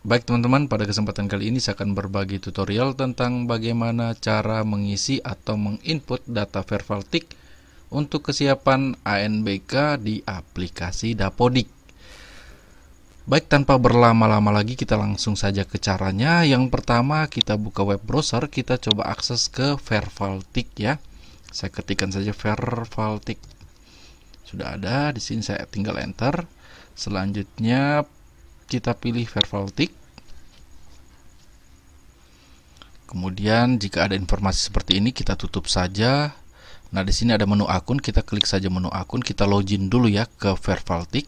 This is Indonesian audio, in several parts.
Baik teman-teman, pada kesempatan kali ini saya akan berbagi tutorial tentang bagaimana cara mengisi atau menginput data Vervaltik untuk kesiapan ANBK di aplikasi Dapodik. Baik, tanpa berlama-lama lagi kita langsung saja ke caranya. Yang pertama, kita buka web browser, kita coba akses ke Vervaltik ya. Saya ketikkan saja Vervaltik. Sudah ada, di sini saya tinggal enter. Selanjutnya kita pilih Vervaltik. Kemudian jika ada informasi seperti ini kita tutup saja. Nah, di sini ada menu akun, kita klik saja menu akun, kita login dulu ya ke Vervaltik.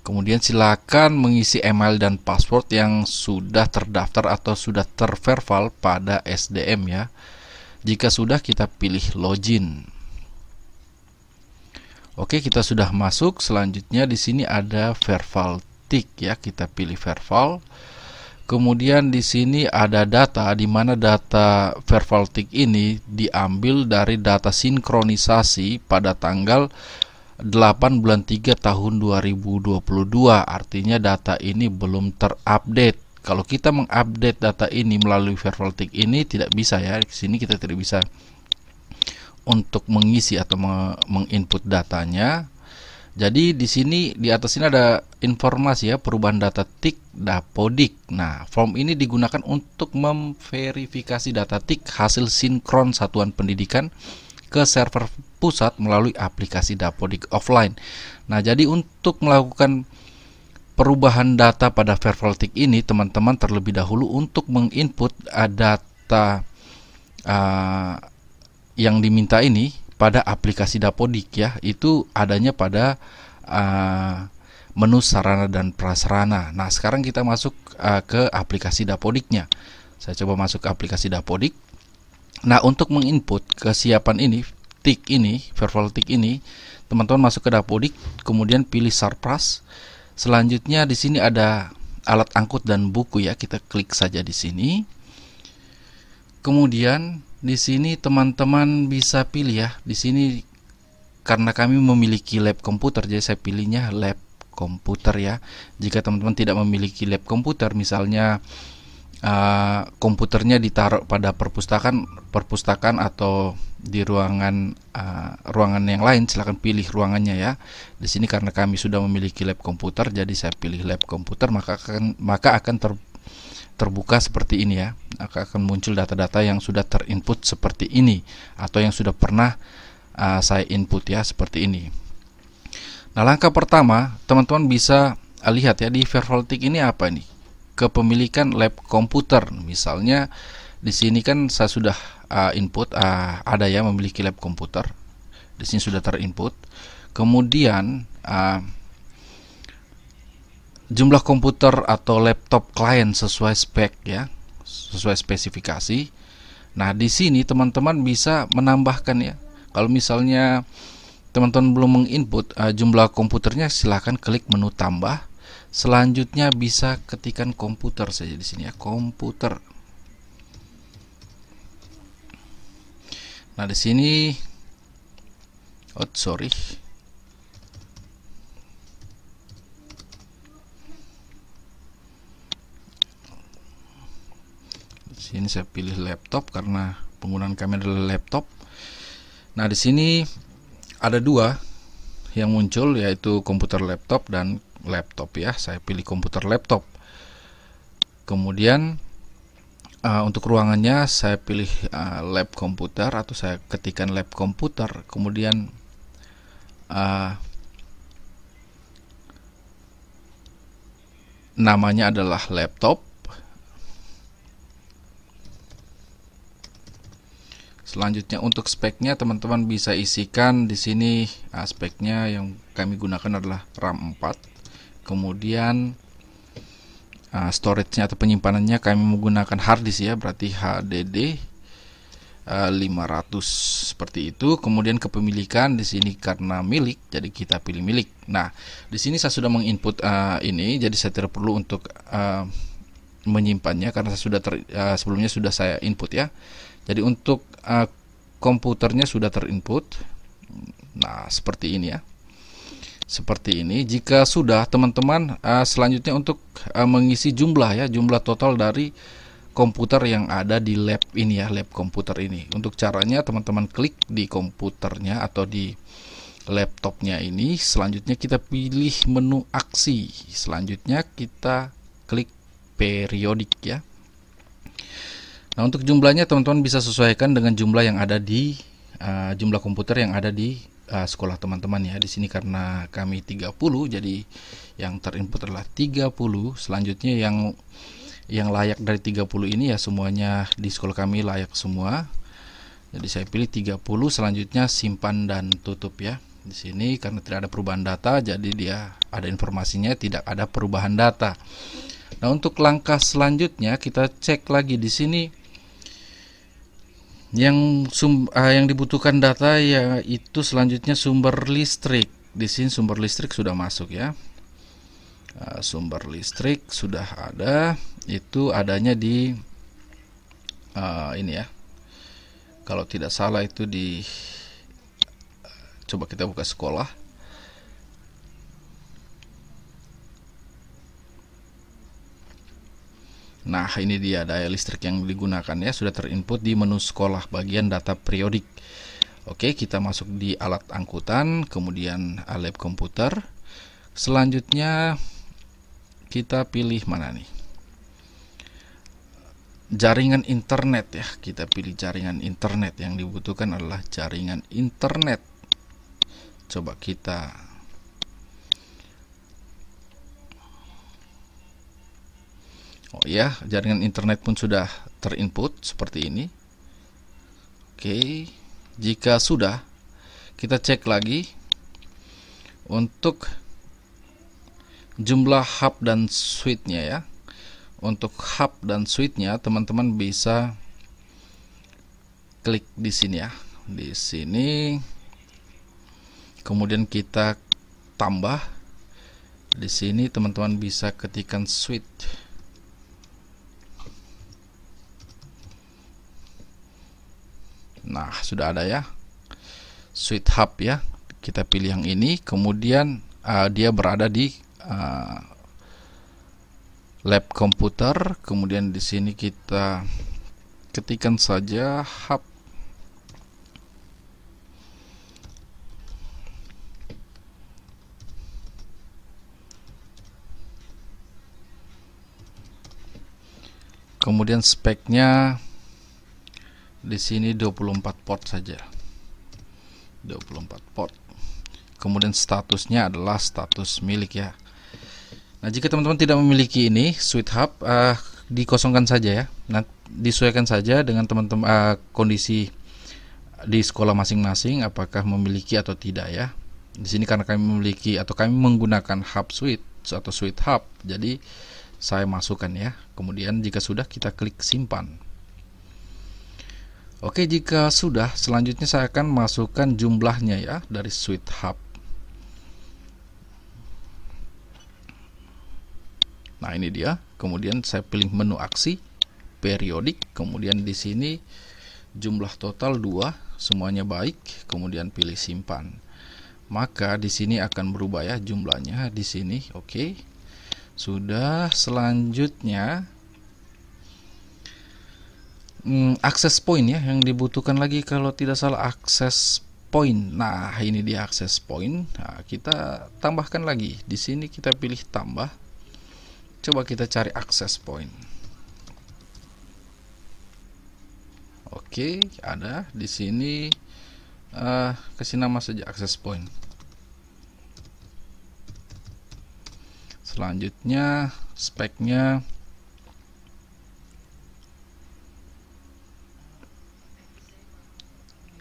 Kemudian silakan mengisi email dan password yang sudah terdaftar atau sudah terverval pada SDM ya. Jika sudah, kita pilih login. Oke, kita sudah masuk. Selanjutnya di sini ada Vervaltik ya, kita pilih Verval. Kemudian di sini ada data, di mana data Vervaltik ini diambil dari data sinkronisasi pada tanggal 8 bulan 3 tahun 2022. Artinya data ini belum terupdate. Kalau kita mengupdate data ini melalui Vervaltik ini tidak bisa ya. Di sini kita tidak bisa untuk mengisi atau menginput datanya. Jadi di sini di atas ini ada informasi ya, perubahan data TIK Dapodik. Nah, form ini digunakan untuk memverifikasi data TIK hasil sinkron satuan pendidikan ke server pusat melalui aplikasi Dapodik offline. Nah, jadi untuk melakukan perubahan data pada Vervaltik ini, teman-teman terlebih dahulu untuk menginput data yang diminta ini pada aplikasi Dapodik ya, itu adanya pada menu sarana dan prasarana. Nah, sekarang kita masuk ke aplikasi Dapodiknya. Saya coba masuk ke aplikasi Dapodik. Nah, untuk menginput kesiapan ini, TIK ini, Vervaltik ini, teman-teman masuk ke Dapodik, kemudian pilih Sarpras. Selanjutnya di sini ada alat angkut dan buku ya, kita klik saja di sini. Kemudian di sini teman-teman bisa pilih ya. Di sini karena kami memiliki lab komputer, jadi saya pilihnya lab komputer ya. Jika teman-teman tidak memiliki lab komputer, misalnya komputernya ditaruh pada perpustakaan atau di ruangan yang lain, silahkan pilih ruangannya ya. Di sini karena kami sudah memiliki lab komputer, jadi saya pilih lab komputer, maka akan terbuka seperti ini ya. Akan muncul data-data yang sudah terinput seperti ini atau yang sudah pernah saya input ya, seperti ini. Nah, langkah pertama teman-teman bisa lihat ya, di Vervaltik ini apa nih, kepemilikan lab komputer. Misalnya di sini kan saya sudah input ada ya, memiliki lab komputer. Di sini sudah terinput. Kemudian jumlah komputer atau laptop klien sesuai spek ya, sesuai spesifikasi. Nah, di sini teman-teman bisa menambahkan ya. Kalau misalnya teman-teman belum menginput jumlah komputernya, silahkan klik menu tambah. Selanjutnya bisa ketikkan komputer saja di sini ya, komputer. Nah, di sini Di sini saya pilih laptop karena penggunaan kami adalah laptop. Nah, di sini ada dua yang muncul, yaitu komputer laptop dan laptop ya. Saya pilih komputer laptop. Kemudian untuk ruangannya saya pilih lab komputer, atau saya ketikkan lab komputer. Kemudian namanya adalah laptop. Selanjutnya untuk speknya teman-teman bisa isikan di sini. Speknya yang kami gunakan adalah RAM 4. Kemudian storage-nya atau penyimpanannya kami menggunakan hard disk ya, berarti HDD 500 seperti itu. Kemudian kepemilikan di sini karena milik, jadi kita pilih milik. Nah, di sini saya sudah menginput ini, jadi saya tidak perlu untuk menyimpannya karena saya sudah sebelumnya sudah saya input ya. Jadi untuk komputernya sudah terinput. Nah, seperti ini ya. seperti ini. Jika sudah, teman-teman, selanjutnya untuk mengisi jumlah ya, jumlah total dari komputer yang ada di lab ini ya, lab komputer ini. Untuk caranya, teman-teman klik di komputernya atau di laptopnya ini. Selanjutnya kita pilih menu aksi. Selanjutnya kita klik periodik ya. Nah, untuk jumlahnya teman-teman bisa sesuaikan dengan jumlah yang ada di jumlah komputer yang ada di sekolah teman-teman ya. Di sini karena kami 30, jadi yang terinput adalah 30. Selanjutnya yang layak dari 30 ini ya, semuanya di sekolah kami layak semua. Jadi saya pilih 30, selanjutnya simpan dan tutup ya. Di sini karena tidak ada perubahan data, jadi dia ada informasinya, tidak ada perubahan data. Nah, untuk langkah selanjutnya kita cek lagi di sini yang dibutuhkan data yaitu selanjutnya sumber listrik. Di sini sumber listrik sudah masuk ya. Sumber listrik sudah ada, itu adanya di ini ya. Kalau tidak salah itu di coba kita buka sekolah. Nah, ini dia daya listrik yang digunakan ya, sudah terinput di menu sekolah bagian data periodik. Oke, kita masuk di alat angkutan, kemudian lab komputer. Selanjutnya kita pilih mana nih? Jaringan internet ya, kita pilih jaringan internet. Yang dibutuhkan adalah jaringan internet. Coba kita oh ya, jaringan internet pun sudah terinput seperti ini. Oke, jika sudah, kita cek lagi untuk jumlah hub dan switch-nya ya. Untuk hub dan switch-nya, teman-teman bisa klik di sini ya. Di sini, kemudian kita tambah. Di sini teman-teman bisa ketikkan switch. Nah, sudah ada ya, switch hub ya. Kita pilih yang ini, kemudian dia berada di lab komputer. Kemudian di sini kita ketikkan saja hub. Kemudian speknya di sini 24 port saja. 24 port. Kemudian statusnya adalah status milik ya. Nah, jika teman-teman tidak memiliki ini switch hub, dikosongkan saja ya. Nah, disesuaikan saja dengan teman-teman kondisi di sekolah masing-masing apakah memiliki atau tidak ya. Di sini karena kami memiliki atau kami menggunakan hub switch atau switch hub, jadi saya masukkan ya. Kemudian jika sudah, kita klik simpan. Oke, jika sudah, selanjutnya saya akan masukkan jumlahnya ya dari switch hub. Nah, ini dia. Kemudian saya pilih menu aksi, periodik. Kemudian di sini jumlah total 2, semuanya baik. Kemudian pilih simpan. Maka di sini akan berubah ya jumlahnya di sini. Oke. Sudah, selanjutnya akses point ya yang dibutuhkan lagi, kalau tidak salah akses point. Nah, ini dia akses point. Nah, kita tambahkan lagi. Di sini kita pilih tambah. Coba kita cari akses point. Oke, ada di sini. Kasih nama saja akses point. Selanjutnya speknya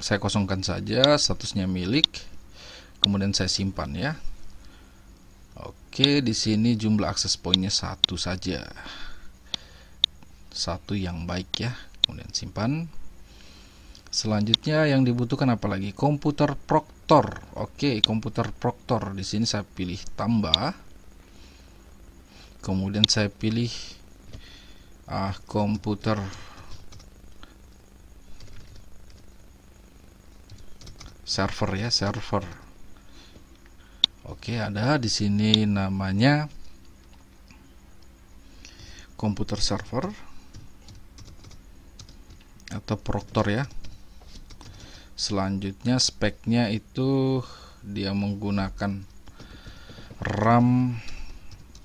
saya kosongkan saja, statusnya milik. Kemudian saya simpan ya. Oke, di sini jumlah akses poinnya 1 saja. 1 yang baik ya. Kemudian simpan. Selanjutnya yang dibutuhkan apa lagi? Komputer proktor. Oke, komputer proktor. Di sini saya pilih tambah. Kemudian saya pilih komputer server ya, server. Oke, ada di sini namanya komputer server atau Proctor ya. Selanjutnya speknya itu dia menggunakan RAM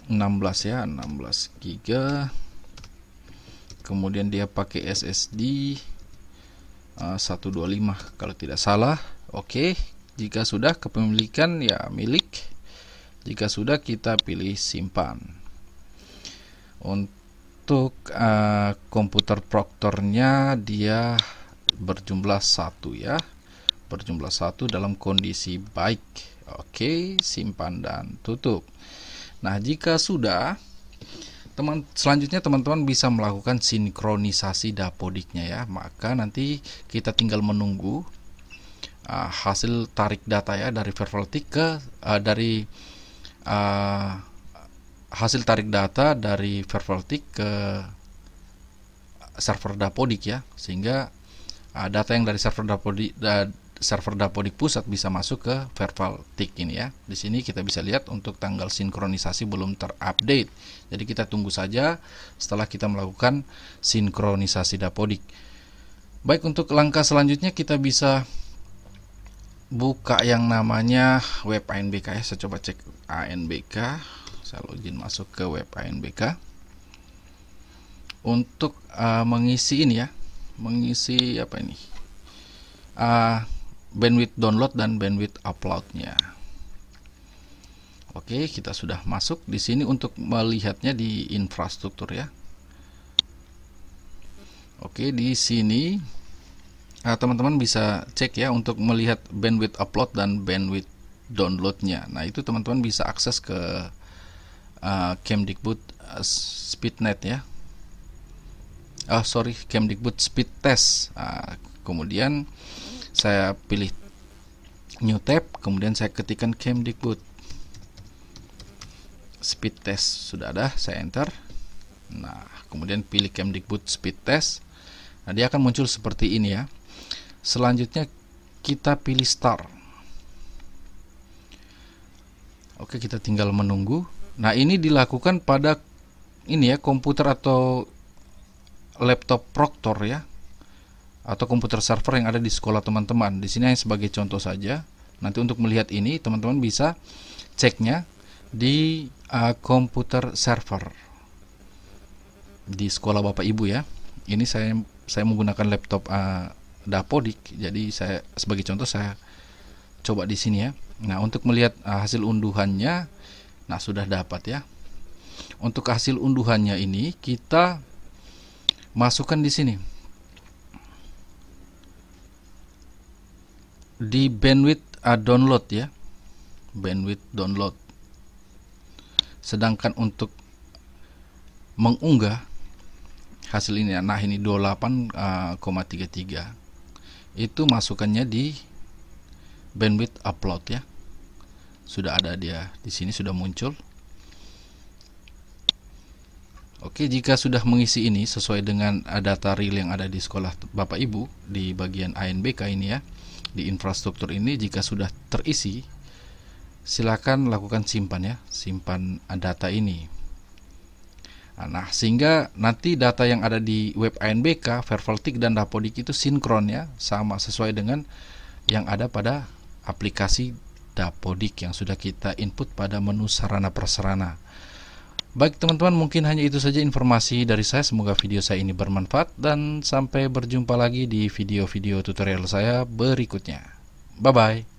16 ya, 16 GB. Kemudian dia pakai SSD 125 kalau tidak salah. Oke, jika sudah kepemilikan ya milik. Jika sudah kita pilih simpan. Untuk komputer Proctornya dia berjumlah 1 ya. Berjumlah 1 dalam kondisi baik. Oke, simpan dan tutup. Nah, jika sudah, selanjutnya teman-teman bisa melakukan sinkronisasi dapodiknya ya. Maka nanti kita tinggal menunggu hasil tarik data ya dari VirtualTIC ke hasil tarik data dari VirtualTIC ke server dapodik ya, sehingga data yang dari server dapodik pusat bisa masuk ke VirtualTIC ini ya. Di sini kita bisa lihat untuk tanggal sinkronisasi belum terupdate. Jadi kita tunggu saja setelah kita melakukan sinkronisasi dapodik. Baik, untuk langkah selanjutnya kita bisa buka yang namanya web ANBK ya. Saya coba cek ANBK. Saya login masuk ke web ANBK. Untuk mengisi ini ya, mengisi apa ini? Bandwidth download dan bandwidth uploadnya. Oke, kita sudah masuk di sini untuk melihatnya di infrastruktur ya. Oke, di sini teman-teman bisa cek ya untuk melihat bandwidth upload dan bandwidth downloadnya. Nah, itu teman-teman bisa akses ke Kemdikbud Speednet ya. Kemdikbud Speed Test. Kemudian saya pilih new tab, kemudian saya ketikkan Kemdikbud Speed Test. Sudah ada, saya enter. Nah, kemudian pilih Kemdikbud Speed Test. Nah, dia akan muncul seperti ini ya. Selanjutnya kita pilih start. Oke, kita tinggal menunggu. Nah, ini dilakukan pada ini ya, komputer atau laptop Proctor ya, atau komputer server yang ada di sekolah teman-teman. Di sini hanya sebagai contoh saja. Nanti untuk melihat ini teman-teman bisa ceknya di komputer server di sekolah Bapak Ibu ya. Ini saya menggunakan laptop dapodik. Jadi saya sebagai contoh saya coba di sini ya. Nah, untuk melihat hasil unduhannya, nah sudah dapat ya. Untuk hasil unduhannya ini kita masukkan di sini. Di bandwidth download ya, bandwidth download. Sedangkan untuk mengunggah hasil ini, nah ini 28,33 itu masukannya di bandwidth upload ya. Sudah ada dia di sini, sudah muncul. Oke, jika sudah mengisi ini sesuai dengan data real yang ada di sekolah Bapak Ibu di bagian ANBK ini ya, di infrastruktur ini, jika sudah terisi, silakan lakukan simpan ya, simpan data ini. Nah, sehingga nanti data yang ada di web ANBK, VirtualTIC dan dapodik itu sinkron ya, sama sesuai dengan yang ada pada aplikasi dapodik yang sudah kita input pada menu sarana prasarana. Baik teman-teman, mungkin hanya itu saja informasi dari saya. Semoga video saya ini bermanfaat dan sampai berjumpa lagi di video-video tutorial saya berikutnya. Bye-bye.